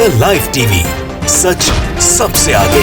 The live TV, सच सबसे आगे।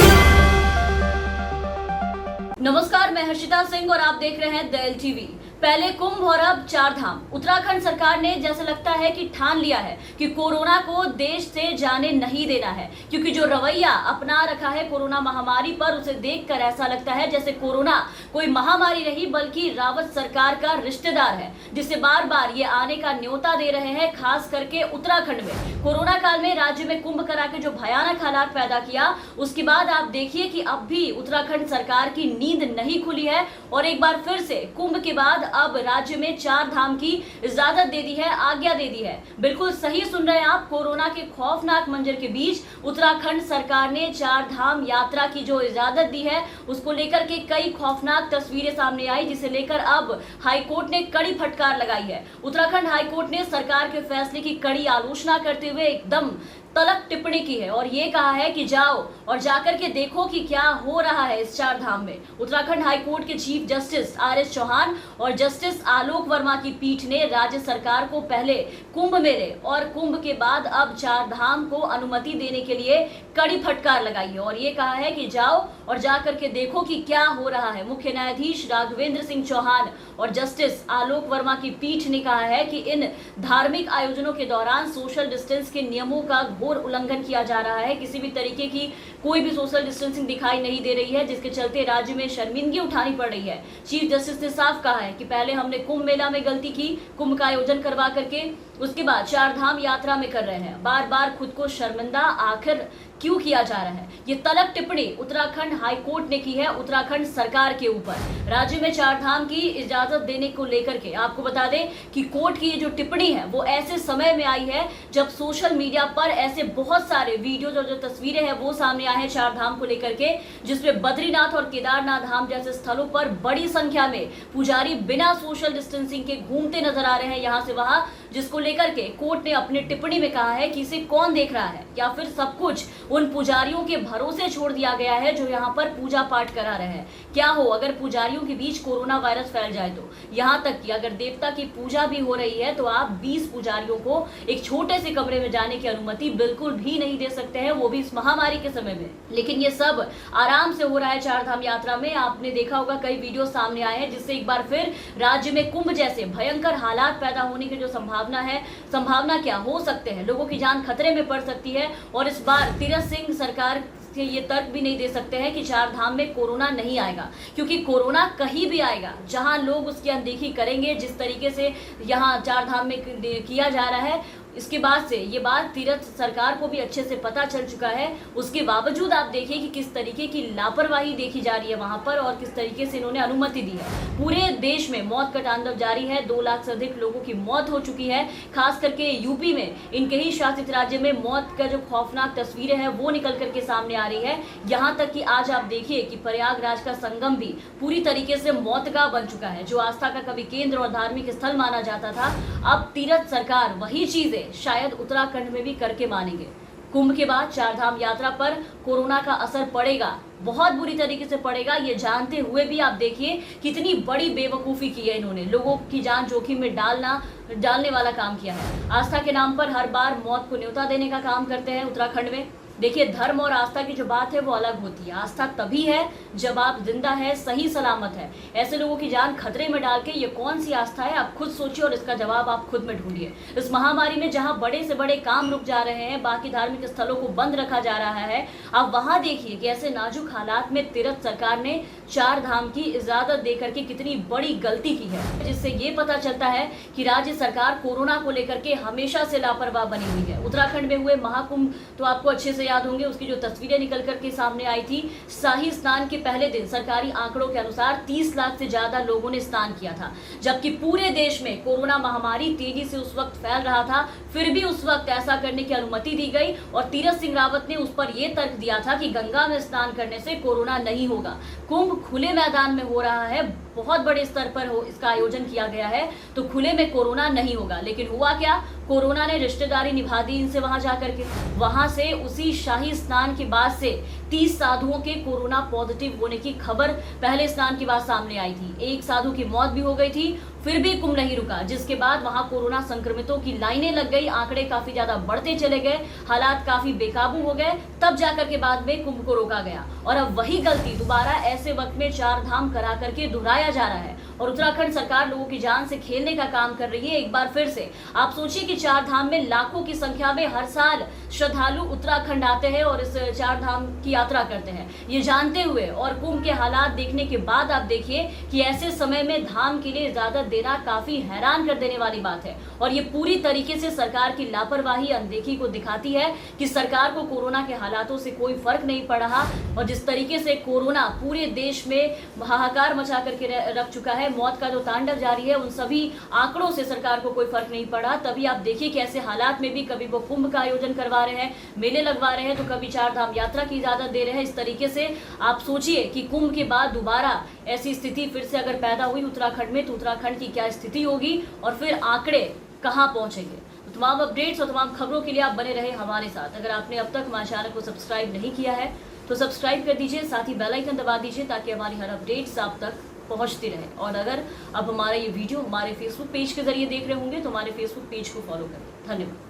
नमस्कार, मैं हर्षिता सिंह और आप देख रहे हैं द एल टीवी। पहले कुंभ और अब चार धाम। उत्तराखंड सरकार ने जैसे लगता है कि ठान लिया है कि कोरोना को देश से जाने नहीं देना है, क्योंकि जो रवैया अपना रखा है कोरोना महामारी पर, उसे देखकर ऐसा लगता है जैसे कोरोना कोई महामारी नहीं बल्कि रावत सरकार का रिश्तेदार है, जिसे बार बार ये आने का न्योता दे रहे हैं। खास करके उत्तराखंड में कोरोना काल में राज्य में कुंभ करा के जो भयानक हालात पैदा किया, उसके बाद आप देखिए कि अब भी उत्तराखंड सरकार की नींद नहीं खुली है और एक बार फिर से कुंभ के बाद अब राज्य में चार धाम की इजाजत दे दी है, आज्ञा दे दी है। बिल्कुल सही सुन रहे हैं आप। कोरोना के खौफनाक मंजर के बीच उत्तराखंड सरकार ने चार धाम यात्रा की जो इजाजत दी है, उसको लेकर के कई खौफनाक तस्वीरें सामने आई, जिसे लेकर अब हाईकोर्ट ने कड़ी फटकार लगाई है। उत्तराखंड हाईकोर्ट ने सरकार के फैसले की कड़ी आलोचना करते हुए एकदम तलक टिप्पणी की है और ये कहा है कि जाओ और जाकर के देखो कि क्या हो रहा है इस चार धाम में। उत्तराखंड हाईकोर्ट के चीफ जस्टिस आर.एस. चौहान और जस्टिस आलोक वर्मा की पीठ ने राज्य सरकार को पहले कुंभ मेले और कुंभ के बाद अब चार धाम को अनुमति देने के लिए कड़ी फटकार लगाई है और ये कहा है कि जाओ और जाकर के देखो कि क्या हो रहा है। मुख्य न्यायाधीश राघवेंद्र सिंह चौहान और जस्टिस आलोक वर्मा की पीठ ने कहा है कि इन धार्मिक आयोजनों के दौरान सोशल डिस्टेंस के नियमों का घोर उल्लंघन किया जा रहा है। किसी भी तरीके की कोई भी सोशल डिस्टेंसिंग दिखाई नहीं दे रही है, जिसके चलते राज्य में शर्मिंदगी उठानी पड़ रही है। चीफ जस्टिस ने साफ कहा है कि पहले हमने कुंभ मेला में गलती की, कुंभ का आयोजन करवा करके उसके बाद चार धाम यात्रा में कर रहे हैं। बार बार खुद को शर्मिंदा आखिर क्यों किया जा रहा है। ये तलक टिप्पणी उत्तराखंड हाईकोर्ट ने की है उत्तराखंड सरकार के ऊपर राज्य में चार धाम की इजाजत देने को लेकर के। आपको बता दें कि कोर्ट की ये जो टिप्पणी है वो ऐसे समय में आई है जब सोशल मीडिया पर ऐसे बहुत सारे वीडियो जो तस्वीरें हैं वो सामने आए हैं चार धाम को लेकर के, जिसमें बद्रीनाथ और केदारनाथ धाम जैसे स्थलों पर बड़ी संख्या में पुजारी बिना सोशल डिस्टेंसिंग के घूमते नजर आ रहे हैं यहाँ से वहां, जिसको लेकर के कोर्ट ने अपनी टिप्पणी में कहा है कि इसे कौन देख रहा है, या फिर सब कुछ उन पुजारियों के भरोसे छोड़ दिया गया है जो यहाँ पर पूजा पाठ करा रहे हैं। क्या हो अगर पुजारियों के बीच कोरोना वायरस फैल जाए तो। यहाँ तक कि अगर देवता की पूजा भी हो रही है तो आप 20 पुजारियों को एक छोटे से कमरे में जाने की अनुमति बिल्कुल भी नहीं दे सकते हैं, वो भी इस महामारी के समय में। लेकिन ये सब आराम से हो रहा है चार धाम यात्रा में। आपने देखा होगा कई वीडियो सामने आए हैं, जिससे एक बार फिर राज्य में कुंभ जैसे भयंकर हालात पैदा होने की जो संभावना क्या हो सकते हैं, लोगों की जान खतरे में पड़ सकती है। और इस बार तीरथ सिंह सरकार से ये तर्क भी नहीं दे सकते हैं कि चार धाम में कोरोना नहीं आएगा, क्योंकि कोरोना कहीं भी आएगा जहां लोग उसकी अनदेखी करेंगे। जिस तरीके से यहाँ चार धाम में किया जा रहा है, इसके बाद से ये बात तीरथ सरकार को भी अच्छे से पता चल चुका है। उसके बावजूद आप देखिए कि किस तरीके की लापरवाही देखी जा रही है वहां पर और किस तरीके से इन्होंने अनुमति दी है। पूरे देश में मौत का तांडव जारी है। 2 लाख से अधिक लोगों की मौत हो चुकी है। खास करके यूपी में, इनके ही शासित राज्य में मौत का जो खौफनाक तस्वीरें हैं वो निकल करके सामने आ रही है। यहाँ तक कि आज आप देखिए कि प्रयागराज का संगम भी पूरी तरीके से मौतगाह बन चुका है। जो आस्था का कभी केंद्र और धार्मिक स्थल माना जाता था, अब तीरथ सरकार वही चीजें शायद उत्तराखंड में भी करके मानेंगे। कुंभ के बाद चार धाम यात्रा पर कोरोना का असर पड़ेगा, बहुत बुरी तरीके से पड़ेगा। ये जानते हुए भी आप देखिए कितनी बड़ी बेवकूफ़ी की है इन्होंने। लोगों की जान जोखिम में डालने वाला काम किया है। आस्था के नाम पर हर बार मौत को न्योता देने का काम करते हैं उत्तराखंड में। देखिए, धर्म और आस्था की जो बात है वो अलग होती है। आस्था तभी है जब आप जिंदा है, सही सलामत है। ऐसे लोगों की जान खतरे में डाल के ये कौन सी आस्था है, आप खुद सोचिए और इसका जवाब आप खुद में ढूंढिए। इस महामारी में जहां बड़े से बड़े काम रुक जा रहे हैं, बाकी धार्मिक स्थलों को बंद रखा जा रहा है, आप वहां देखिए कि ऐसे नाजुक हालात में तीरथ सरकार ने चार धाम की इजाजत देकर के कितनी बड़ी गलती की है, जिससे ये पता चलता है कि राज्य सरकार कोरोना को लेकर के हमेशा से लापरवाह बनी हुई है। उत्तराखंड में हुए महाकुंभ तो आपको अच्छे से याद होंगे, उसकी जो तस्वीरें निकल करके सामने आई थी। शाही स्नान के पहले दिन सरकारी आंकड़ों के अनुसार 30 लाख से ज्यादा लोगों ने स्नान किया था, जबकि पूरे देश में कोरोना महामारी तेजी से उस वक्त फैल रहा था। फिर भी उस वक्त ऐसा करने की अनुमति दी गई और तीरथ सिंह रावत ने उस पर यह तर्क दिया था कि गंगा में स्नान करने से कोरोना नहीं होगा। कुंभ खुले मैदान में हो रहा है, बहुत बड़े स्तर पर इसका आयोजन किया गया है, तो खुले में कोरोना नहीं होगा। लेकिन हुआ क्या, कोरोना ने रिश्तेदारी निभा दी इनसे वहां जाकर के। वहां से उसी शाही स्नान के बाद से 30 साधुओं के कोरोना पॉजिटिव होने की खबर पहले स्नान के बाद सामने आई थी। एक साधु की मौत भी हो गई थी फिर भी कुंभ नहीं रुका, जिसके बाद वहां कोरोना संक्रमितों की लाइनें लग गई, आंकड़े काफी ज्यादा बढ़ते चले गए, हालात काफी बेकाबू हो गए। तब जाकर के बाद में कुंभ को रोका गया और अब वही गलती दोबारा ऐसे वक्त में चार धाम करा करके दोहराया जा रहा है और उत्तराखंड सरकार लोगों की जान से खेलने का काम कर रही है। एक बार फिर से आप सोचिए कि चार धाम में लाखों की संख्या में हर साल श्रद्धालु उत्तराखंड आते हैं और इस चार धाम की यात्रा करते हैं। ये जानते हुए और कुंभ के हालात देखने के बाद आप देखिए कि ऐसे समय में धाम के लिए इजाजत देना काफी हैरान कर देने वाली बात है और ये पूरी तरीके से सरकार की लापरवाही, अनदेखी को दिखाती है कि सरकार को कोरोना के हालातों से कोई फर्क नहीं पड़ रहा और जिस तरीके से कोरोना पूरे देश में हाहाकार मचा करके रख चुका है, मौत का जो तांडव जारी है, उन सभी आंकड़ों से सरकार को कोई फर्क नहीं पड़ा। तभी आप देखिए कि ऐसे हालात में भी कभी वो कुंभ का आयोजन करवा रहे हैं, मेले लगवा रहे हैं, तो कभी चार धाम यात्रा की इजाजत दे रहे हैं। इस तरीके से आप सोचिए कि कुंभ के बाद दोबारा ऐसी स्थिति फिर से अगर पैदा हुई उत्तराखंड में तो उत्तराखंड की क्या स्थिति होगी और फिर आंकड़े कहां पहुंचेंगे। तो तमाम अपडेट्स और तमाम खबरों के लिए आप बने रहे हमारे साथ। अगर आपने अब तक हमारे चैनल को सब्सक्राइब नहीं किया है तो सब्सक्राइब कर दीजिए, साथ ही बेल आइकन दबा दीजिए ताकि हमारी हर अपडेट्स आप तक पहुंचती रहे। और अगर अब हमारा ये वीडियो हमारे फेसबुक पेज के जरिए देख रहे होंगे तो हमारे फेसबुक पेज को फॉलो करें। धन्यवाद।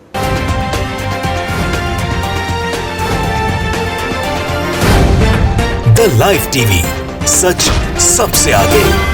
द लाइव टीवी, सच सबसे आगे।